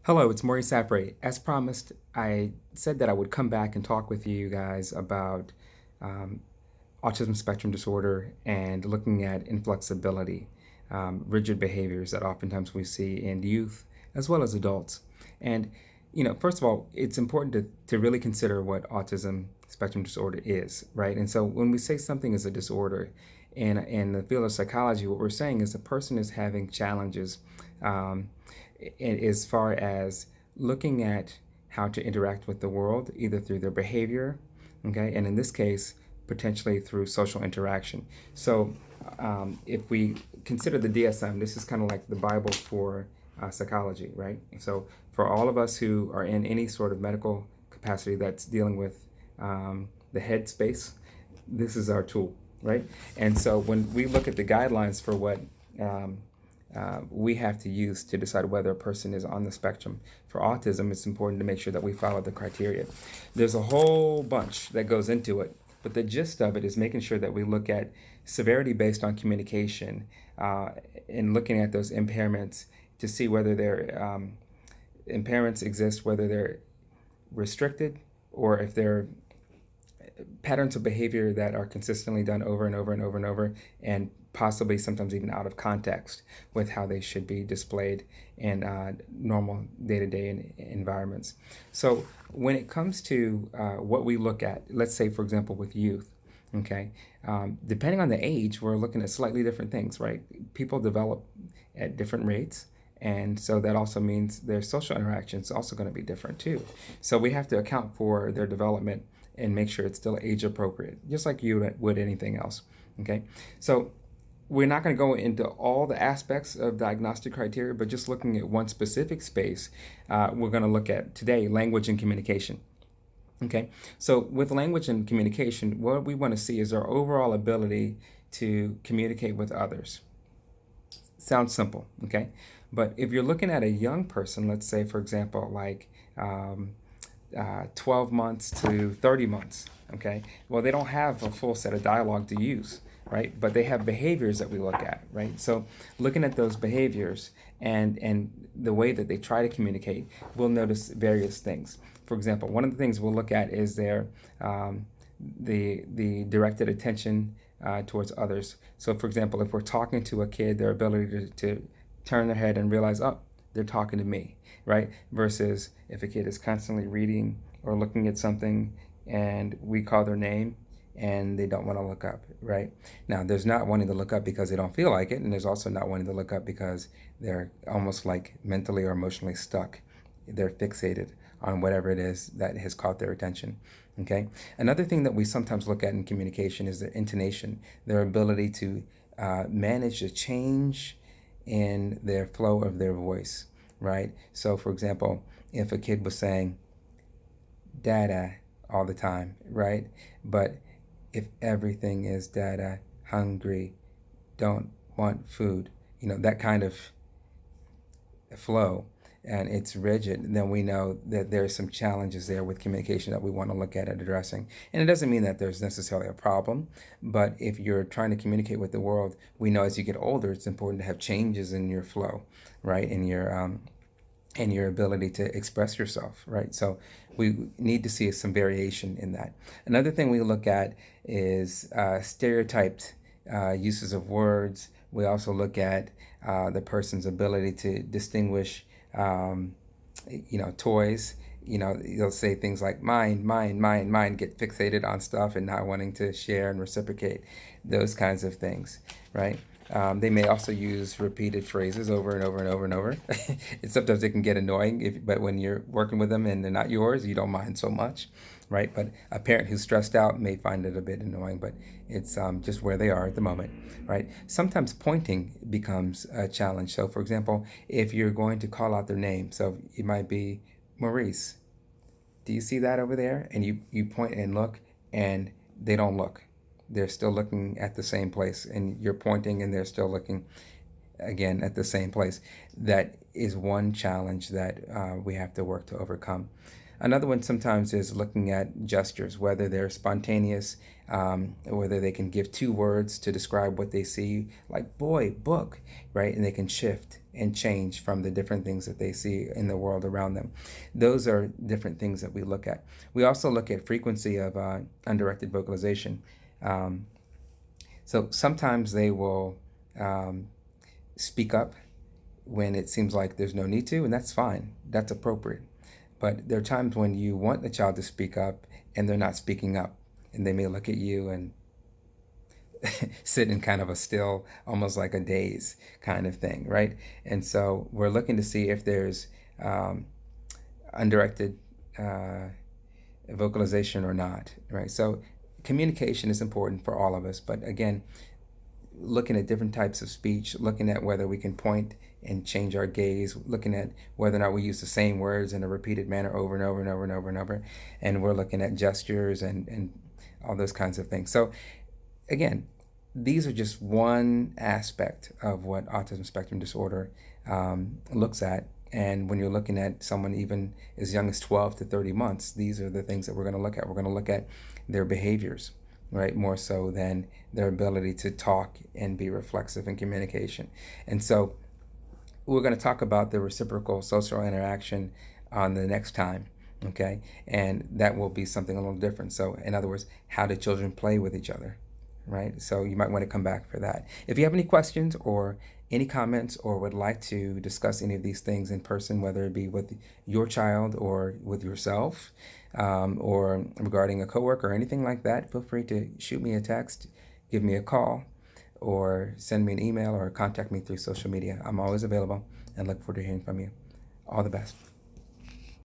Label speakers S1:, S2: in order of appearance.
S1: Hello, it's Maury Sapre. As promised, I said that I would come back and talk with you guys about um, autism spectrum disorder and looking at inflexibility, rigid behaviors that oftentimes we see in youth as well as adults. And, first of all, it's important to really consider what autism spectrum disorder is, right? And so when we say something is a disorder in the field of psychology, what we're saying is a person is having challenges um, as far as looking at how to interact with the world, either through their behavior, okay, and in this case, potentially through social interaction. So, if we consider the DSM, this is kind of like the Bible for psychology, right? So, for all of us who are in any sort of medical capacity that's dealing with the head space, this is our tool, right? And so, when we look at the guidelines for what um, we have to use to decide whether a person is on the spectrum. For autism, it's important to make sure that we follow the criteria. There's a whole bunch that goes into it, but the gist of it is making sure that we look at severity based on communication uh, and looking at those impairments to see whether their impairments exist, whether they're restricted or if they're patterns of behavior that are consistently done over and over and over and over, and possibly sometimes even out of context with how they should be displayed in normal day-to-day environments. So when it comes to what we look at, let's say, for example, with youth, okay, depending on the age, we're looking at slightly different things, right? People develop at different rates. And so that also means their social interaction is also going to be different too. So we have to account for their development and make sure it's still age appropriate, just like you would anything else. Okay, so we're not going to go into all the aspects of diagnostic criteria, but just looking at one specific space, we're going to look at today language and communication. Okay, so with language and communication, what we want to see is our overall ability to communicate with others. Sounds simple, okay? But if you're looking at a young person, let's say, for example, like 12 months to 30 months, okay? Well, they don't have a full set of dialogue to use, right? But they have behaviors that we look at, right? So looking at those behaviors and the way that they try to communicate, we'll notice various things. For example, one of the things we'll look at is the directed attention towards others. So, for example, if we're talking to a kid, their ability to turn their head and realize, oh, they're talking to me, right? Versus if a kid is constantly reading or looking at something and we call their name and they don't want to look up, right? Now, there's not wanting to look up because they don't feel like it, and there's also not wanting to look up because they're almost like mentally or emotionally stuck. They're fixated on whatever it is that has caught their attention. Okay. Another thing that we sometimes look at in communication is their intonation, their ability to manage the change in their flow of their voice, right? So, for example, if a kid was saying dada all the time, right? But if everything is dada, hungry, don't want food, that kind of flow, and it's rigid, then we know that there's some challenges there with communication that we want to look at and addressing. And it doesn't mean that there's necessarily a problem, but if you're trying to communicate with the world, we know as you get older, it's important to have changes in your flow, right? In your ability to express yourself, right? So we need to see some variation in that. Another thing we look at is stereotyped uses of words. We also look at the person's ability to distinguish toys. You'll say things like mine, mine, mine, mine, get fixated on stuff and not wanting to share and reciprocate, those kinds of things, right? They may also use repeated phrases over and over and over and over. And sometimes it can get annoying, but when you're working with them and they're not yours, you don't mind so much, right? But a parent who's stressed out may find it a bit annoying, but it's just where they are at the moment, right? Sometimes pointing becomes a challenge. So, for example, if you're going to call out their name, so it might be Maurice, do you see that over there? And you point and look, and they don't look. They're still looking at the same place, and you're pointing and they're still looking again at the same place. That is one challenge that we have to work to overcome. Another one sometimes is looking at gestures, whether they're spontaneous whether they can give two words to describe what they see, like boy, book, right? And they can shift and change from the different things that they see in the world around them. Those are different things that we look at. We also look at frequency of undirected vocalization. Um, so sometimes they will um, speak up when it seems like there's no need to, and that's fine. That's appropriate. But there are times when you want the child to speak up and they're not speaking up, and they may look at you and sit in kind of a still, almost like a daze kind of thing, right? And so we're looking to see if there's um, undirected vocalization or not, right? So communication is important for all of us, but again, looking at different types of speech, looking at whether we can point and change our gaze, looking at whether or not we use the same words in a repeated manner over and over and over and over and over. And we're looking at gestures and all those kinds of things. So again, these are just one aspect of what autism spectrum disorder looks at. And when you're looking at someone even as young as 12 to 30 months, these are the things that we're going to look at. We're going to look at their behaviors, right? More so than their ability to talk and be reflexive in communication. And so we're going to talk about the reciprocal social interaction on the next time, okay? And that will be something a little different. So in other words, how do children play with each other, right? So you might want to come back for that. If you have any questions or any comments or would like to discuss any of these things in person, whether it be with your child or with yourself, or regarding a coworker or anything like that, feel free to shoot me a text, give me a call, or send me an email or contact me through social media. I'm always available and look forward to hearing from you. All the best.